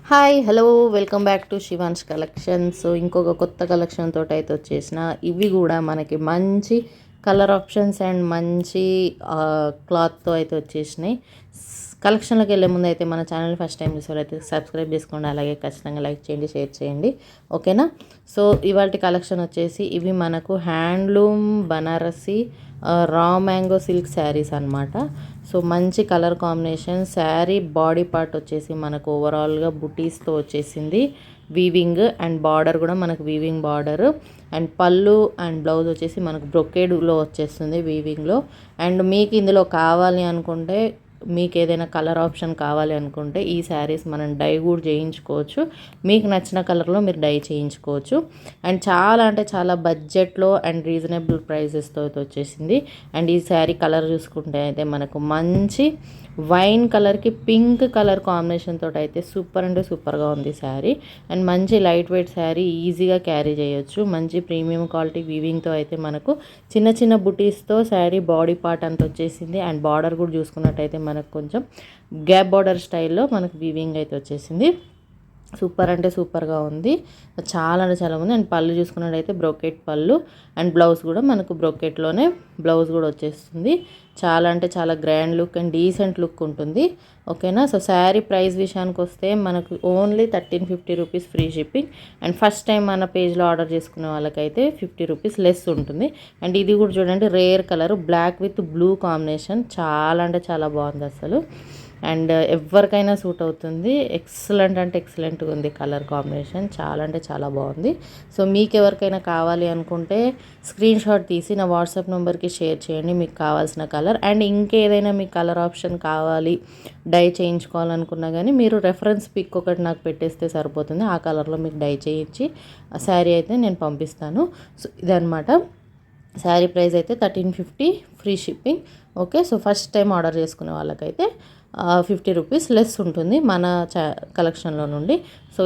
Hi hello welcome back to Shivans collections. ఇంకొక కొత్త collection తోటి అయితే వచ్చేసిన. ఇవి కూడా మనకి మంచి కలర్ ఆప్షన్స్ అండ్ మంచి క్లాత్తో అయితే వచ్చేసినాయి. కలెక్షన్లోకి వెళ్ళే ముందు అయితే మన ఛానల్ ఫస్ట్ టైం చూసేవారైతే సబ్స్క్రైబ్ చేసుకోండి, అలాగే ఖచ్చితంగా లైక్ చేయండి, షేర్ చేయండి, ఓకేనా. సో ఇవాళ కలెక్షన్ వచ్చేసి ఇవి మనకు handloom Banarasi raw mango silk saris అనమాట. సో మంచి colour combination. Sari body part వచ్చేసి మనకు ఓవరాల్గా బుటీస్తో వచ్చేసింది. వీవింగ్ అండ్ బార్డర్ కూడా మనకు వీవింగ్ బార్డర్ అండ్ పళ్ళు అండ్ బ్లౌజ్ వచ్చేసి మనకు బ్రొకేడ్లో వచ్చేస్తుంది వీవింగ్లో. అండ్ మీకు ఇందులో కావాలి అనుకుంటే, మీకు ఏదైనా కలర్ ఆప్షన్ కావాలి అనుకుంటే ఈ శారీస్ మనం డై కూడా చేయించుకోవచ్చు. మీకు నచ్చిన కలర్లో మీరు డై చేయించుకోవచ్చు. అండ్ చాలా అంటే చాలా బడ్జెట్లో అండ్ రీజనబుల్ ప్రైజెస్తో అయితే వచ్చేసింది. అండ్ ఈ శారీ కలర్ చూసుకుంటే అయితే మనకు మంచి వైన్ కలర్కి పింక్ కలర్ కాంబినేషన్ తోటి అయితే సూపర్ అంటే సూపర్గా ఉంది శారీ. అండ్ మంచి లైట్ వెయిట్ శారీ, ఈజీగా క్యారీ చేయొచ్చు. మంచి ప్రీమియం క్వాలిటీ వీవింగ్తో అయితే మనకు చిన్న చిన్న బుటీస్తో శారీ బాడీ పార్ట్ అంత వచ్చేసింది. అండ్ బార్డర్ కూడా చూసుకున్నట్టయితే మనకు కొంచెం గ్యాప్ బార్డర్ స్టైల్లో మనకు వీవింగ్ అయితే వచ్చేసింది. సూపర్ అంటే సూపర్గా ఉంది, చాలా అంటే చాలా ఉంది. అండ్ పళ్ళు చూసుకున్నట్టయితే బ్రోకెట్ పళ్ళు అండ్ బ్లౌజ్ కూడా మనకు బ్రోకెట్లోనే బ్లౌజ్ కూడా వచ్చేస్తుంది. చాలా అంటే చాలా grand look and decent look ఉంటుంది, ఓకేనా. సో శారీ ప్రైస్ విషయానికి వస్తే మనకు only 1350 rupees free shipping. And first time మన పేజ్లో ఆర్డర్ చేసుకునే వాళ్ళకైతే 50 రూపీస్ లెస్ ఉంటుంది. అండ్ ఇది కూడా చూడండి, rare colour black with blue combination, చాలా అంటే చాలా బాగుంది అసలు. అండ్ ఎవరికైనా సూట్ అవుతుంది. ఎక్సలెంట్ అంటే ఎక్సలెంట్గా ఉంది కలర్ కాంబినేషన్, చాలా అంటే చాలా బాగుంది. సో మీకు ఎవరికైనా కావాలి అనుకుంటే స్క్రీన్ షాట్ తీసి నా వాట్సాప్ నెంబర్కి షేర్ చేయండి మీకు కావాల్సిన కలర్. అండ్ ఇంకేదైనా మీకు కలర్ ఆప్షన్ కావాలి, డై చేయించుకోవాలనుకున్నా కానీ మీరు రెఫరెన్స్ పిక్ ఒకటి నాకు పెట్టేస్తే సరిపోతుంది. ఆ కలర్లో మీకు డై చేయించి శారీ అయితే నేను పంపిస్తాను. సో ఇదనమాట శారీ ప్రైస్ అయితే 1350 free shipping, okay. So first time order చేసుకునే వాళ్ళకైతే 50 రూపీస్ లెస్ ఉంటుంది మన కలెక్షన్లో నుండి. సో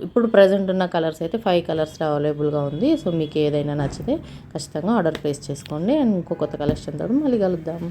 ఇప్పుడు ప్రజెంట్ ఉన్న కలర్స్ అయితే 5 కలర్స్లో అవైలబుల్గా ఉంది. సో మీకు ఏదైనా నచ్చితే ఖచ్చితంగా ఆర్డర్ ప్లేస్ చేసుకోండి. అండ్ ఇంకో కొత్త కలెక్షన్ తోటి మళ్ళీ కలుద్దాం.